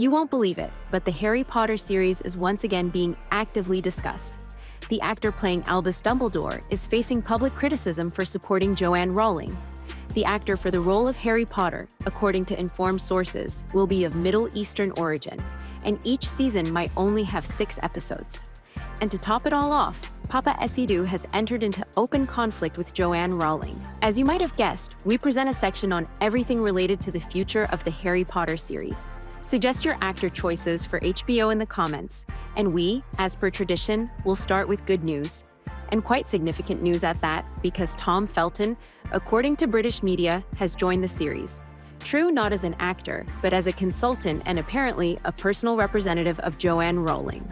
You won't believe it, but the Harry Potter series is once again being actively discussed. The actor playing Albus Dumbledore is facing public criticism for supporting Joanne Rowling. The actor for the role of Harry Potter, according to informed sources, will be of Middle Eastern origin, and each season might only have 6 episodes. And to top it all off, Paapa Essiedu has entered into open conflict with Joanne Rowling. As you might have guessed, we present a section on everything related to the future of the Harry Potter series. Suggest your actor choices for HBO in the comments, and we, as per tradition, will start with good news. And quite significant news at that, because Tom Felton, according to British media, has joined the series. True, not as an actor, but as a consultant and apparently a personal representative of Joanne Rowling.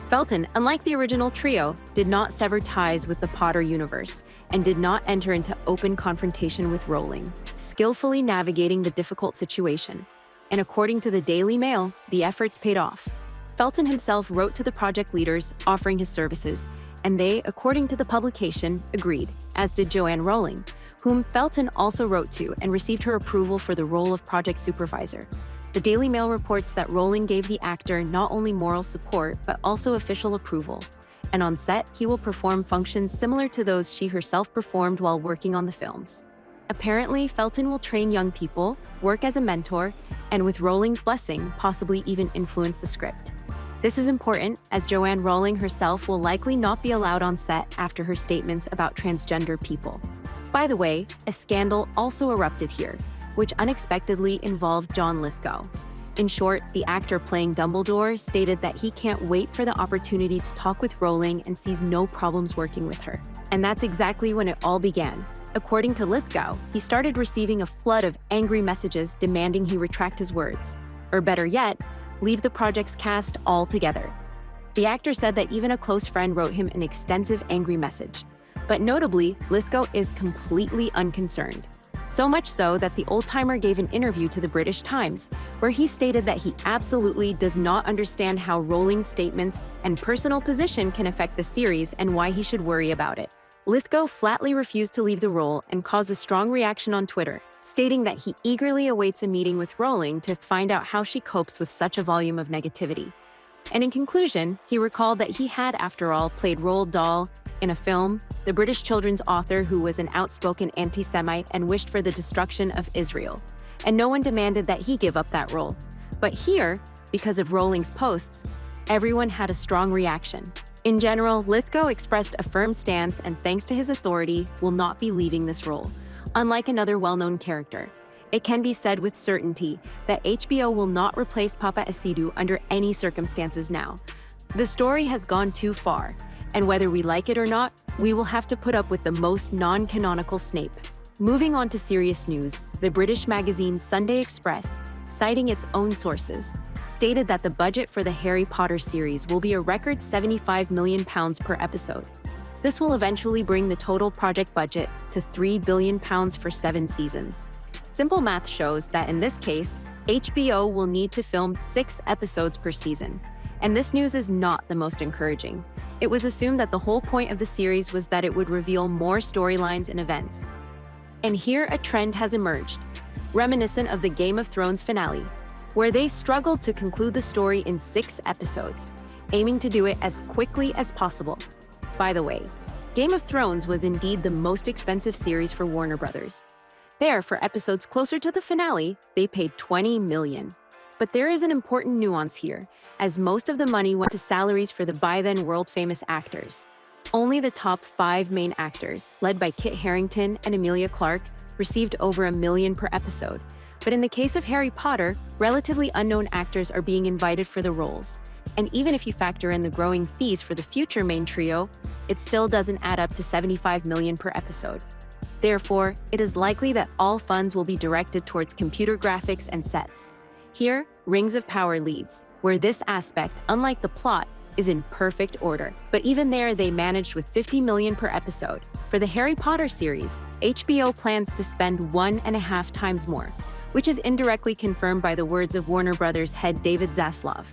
Felton, unlike the original trio, did not sever ties with the Potter universe and did not enter into open confrontation with Rowling, skillfully navigating the difficult situation. And according to the Daily Mail, the efforts paid off. Felton himself wrote to the project leaders offering his services, and they, according to the publication, agreed, as did Joanne Rowling, whom Felton also wrote to and received her approval for the role of project supervisor. The Daily Mail reports that Rowling gave the actor not only moral support, but also official approval. And on set, he will perform functions similar to those she herself performed while working on the films. Apparently, Felton will train young people, work as a mentor, and with Rowling's blessing, possibly even influence the script. This is important, as Joanne Rowling herself will likely not be allowed on set after her statements about transgender people. By the way, a scandal also erupted here, which unexpectedly involved John Lithgow. In short, the actor playing Dumbledore stated that he can't wait for the opportunity to talk with Rowling and sees no problems working with her. And that's exactly when it all began. According to Lithgow, he started receiving a flood of angry messages demanding he retract his words, or better yet, leave the project's cast altogether. The actor said that even a close friend wrote him an extensive angry message. But notably, Lithgow is completely unconcerned. So much so that the old-timer gave an interview to the British Times, where he stated that he absolutely does not understand how Rowling's statements and personal position can affect the series and why he should worry about it. Lithgow flatly refused to leave the role and caused a strong reaction on Twitter, stating that he eagerly awaits a meeting with Rowling to find out how she copes with such a volume of negativity. And in conclusion, he recalled that he had, after all, played Roald Dahl in a film, the British children's author who was an outspoken anti-Semite and wished for the destruction of Israel. And no one demanded that he give up that role. But here, because of Rowling's posts, everyone had a strong reaction. In general, Lithgow expressed a firm stance and thanks to his authority, will not be leaving this role. Unlike another well-known character, it can be said with certainty that HBO will not replace Paapa Essiedu under any circumstances now. The story has gone too far, and whether we like it or not, we will have to put up with the most non-canonical Snape. Moving on to serious news, the British magazine Sunday Express, citing its own sources, stated that the budget for the Harry Potter series will be a record £75 million per episode. This will eventually bring the total project budget to £3 billion for 7 seasons. Simple math shows that in this case, HBO will need to film 6 episodes per season. And this news is not the most encouraging. It was assumed that the whole point of the series was that it would reveal more storylines and events. And here a trend has emerged, reminiscent of the Game of Thrones finale, where they struggled to conclude the story in 6 episodes, aiming to do it as quickly as possible. By the way, Game of Thrones was indeed the most expensive series for Warner Brothers. There, for episodes closer to the finale, they paid $20 million. But there is an important nuance here, as most of the money went to salaries for the by-then world-famous actors. Only the top 5 main actors, led by Kit Harington and Emilia Clarke, received over $1 million per episode. But in the case of Harry Potter, relatively unknown actors are being invited for the roles. And even if you factor in the growing fees for the future main trio, it still doesn't add up to $75 million per episode. Therefore, it is likely that all funds will be directed towards computer graphics and sets. Here, Rings of Power leads, where this aspect, unlike the plot, is in perfect order. But even there, they managed with $50 million per episode. For the Harry Potter series, HBO plans to spend 1.5 times more, which is indirectly confirmed by the words of Warner Brothers head David Zaslav.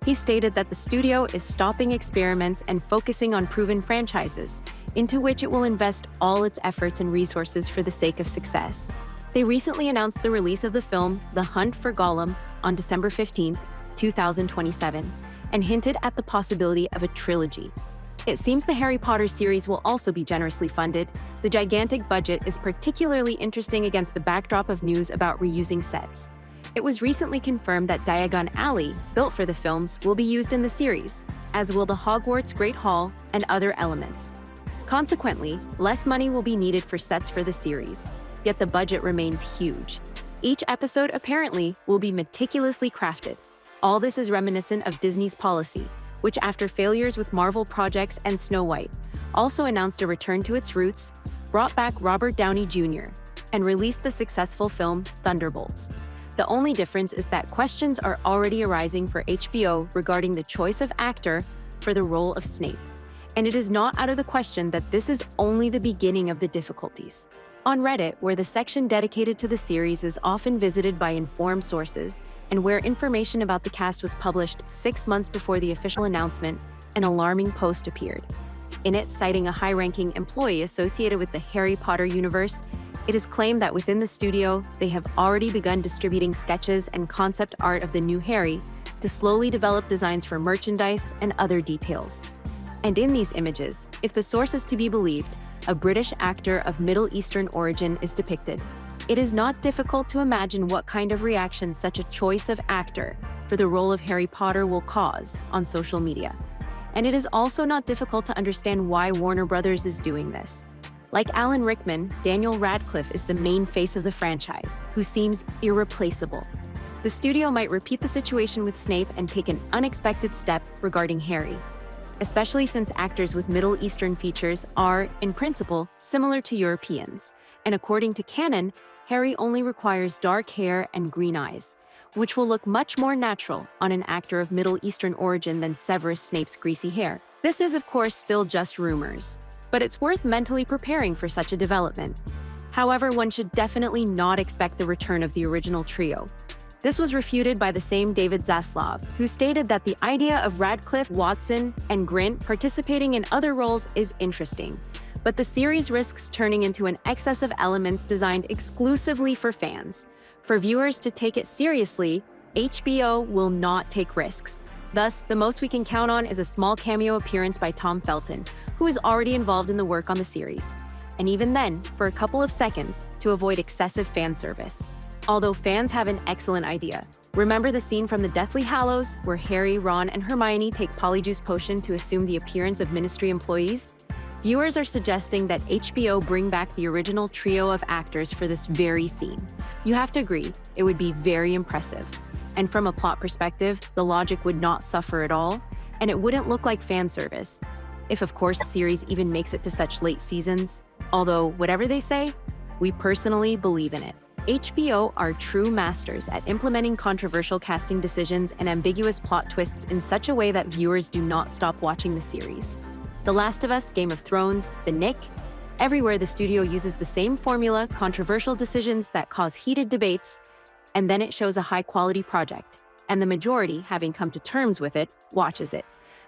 He stated that the studio is stopping experiments and focusing on proven franchises, into which it will invest all its efforts and resources for the sake of success. They recently announced the release of the film The Hunt for Gollum on December 15th, 2027, and hinted at the possibility of a trilogy. It seems the Harry Potter series will also be generously funded. The gigantic budget is particularly interesting against the backdrop of news about reusing sets. It was recently confirmed that Diagon Alley, built for the films, will be used in the series, as will the Hogwarts Great Hall and other elements. Consequently, less money will be needed for sets for the series, yet the budget remains huge. Each episode, apparently, will be meticulously crafted. All this is reminiscent of Disney's policy, which, after failures with Marvel projects and Snow White, also announced a return to its roots, brought back Robert Downey Jr., and released the successful film Thunderbolts. The only difference is that questions are already arising for HBO regarding the choice of actor for the role of Snape. And it is not out of the question that this is only the beginning of the difficulties. On Reddit, where the section dedicated to the series is often visited by informed sources, and where information about the cast was published 6 months before the official announcement, an alarming post appeared. In it, citing a high-ranking employee associated with the Harry Potter universe, it is claimed that within the studio, they have already begun distributing sketches and concept art of the new Harry to slowly develop designs for merchandise and other details. And in these images, if the source is to be believed, a British actor of Middle Eastern origin is depicted. It is not difficult to imagine what kind of reaction such a choice of actor for the role of Harry Potter will cause on social media. And it is also not difficult to understand why Warner Brothers is doing this. Like Alan Rickman, Daniel Radcliffe is the main face of the franchise, who seems irreplaceable. The studio might repeat the situation with Snape and take an unexpected step regarding Harry, especially since actors with Middle Eastern features are, in principle, similar to Europeans. And according to canon, Harry only requires dark hair and green eyes, which will look much more natural on an actor of Middle Eastern origin than Severus Snape's greasy hair. This is, of course, still just rumors, but it's worth mentally preparing for such a development. However, one should definitely not expect the return of the original trio. This was refuted by the same David Zaslav, who stated that the idea of Radcliffe, Watson, and Grint participating in other roles is interesting, but the series risks turning into an excess of elements designed exclusively for fans. For viewers to take it seriously, HBO will not take risks. Thus, the most we can count on is a small cameo appearance by Tom Felton, who is already involved in the work on the series. And even then, for a couple of seconds, to avoid excessive fan service. Although fans have an excellent idea. Remember the scene from the Deathly Hallows where Harry, Ron, and Hermione take Polyjuice Potion to assume the appearance of Ministry employees? Viewers are suggesting that HBO bring back the original trio of actors for this very scene. You have to agree, it would be very impressive. And from a plot perspective, the logic would not suffer at all, and it wouldn't look like fan service. If, of course, the series even makes it to such late seasons. Although, whatever they say, we personally believe in it. HBO are true masters at implementing controversial casting decisions and ambiguous plot twists in such a way that viewers do not stop watching the series. The Last of Us, Game of Thrones, The Nick, everywhere the studio uses the same formula, controversial decisions that cause heated debates, and then it shows a high-quality project, and the majority, having come to terms with it, watches it.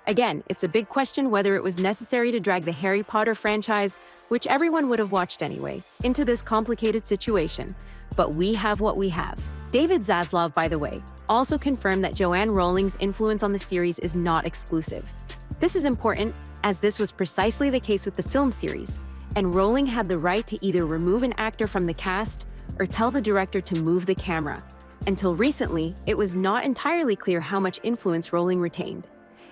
Again, it's a big question whether it was necessary to drag the Harry Potter franchise, which everyone would have watched anyway, into this complicated situation. But we have what we have. David Zaslav, by the way, also confirmed that Joanne Rowling's influence on the series is not exclusive. This is important, as this was precisely the case with the film series, and Rowling had the right to either remove an actor from the cast or tell the director to move the camera. Until recently, it was not entirely clear how much influence Rowling retained.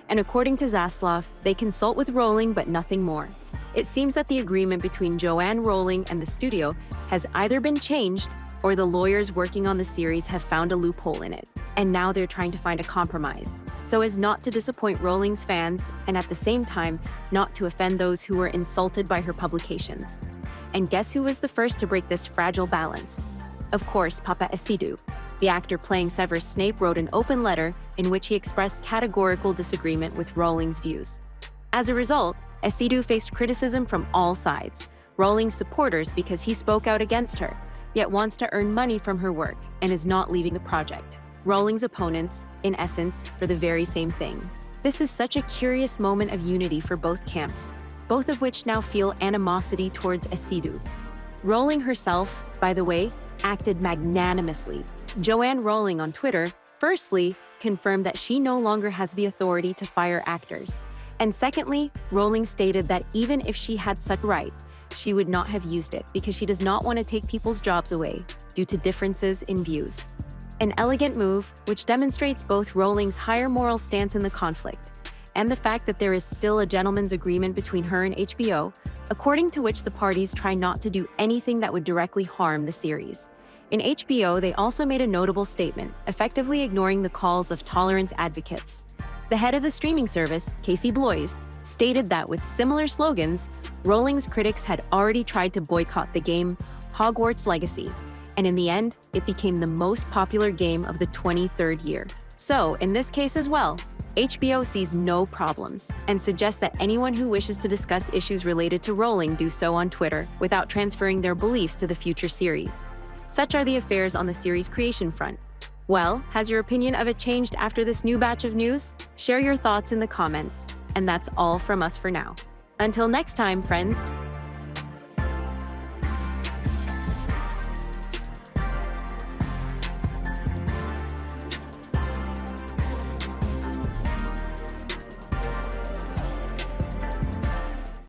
And according to Zaslav, they consult with Rowling but nothing more. It seems that the agreement between Joanne Rowling and the studio has either been changed or the lawyers working on the series have found a loophole in it, and now they're trying to find a compromise, so as not to disappoint Rowling's fans and at the same time not to offend those who were insulted by her publications. And guess who was the first to break this fragile balance? Of course, Paapa Essiedu. The actor playing Severus Snape wrote an open letter in which he expressed categorical disagreement with Rowling's views. As a result, Essiedu faced criticism from all sides, Rowling's supporters because he spoke out against her, yet wants to earn money from her work and is not leaving the project. Rowling's opponents, in essence, for the very same thing. This is such a curious moment of unity for both camps, both of which now feel animosity towards Essiedu. Rowling herself, by the way, acted magnanimously. Joanne Rowling on Twitter, firstly, confirmed that she no longer has the authority to fire actors. And secondly, Rowling stated that even if she had such right, she would not have used it because she does not want to take people's jobs away due to differences in views. An elegant move, which demonstrates both Rowling's higher moral stance in the conflict and the fact that there is still a gentleman's agreement between her and HBO, according to which the parties try not to do anything that would directly harm the series. In HBO, they also made a notable statement, effectively ignoring the calls of tolerance advocates. The head of the streaming service, Casey Bloys, stated that with similar slogans, Rowling's critics had already tried to boycott the game Hogwarts Legacy, and in the end, it became the most popular game of the 23rd year. So, in this case as well, HBO sees no problems and suggests that anyone who wishes to discuss issues related to Rowling do so on Twitter without transferring their beliefs to the future series. Such are the affairs on the series creation front. Well, has your opinion of it changed after this new batch of news? Share your thoughts in the comments. And that's all from us for now. Until next time, friends.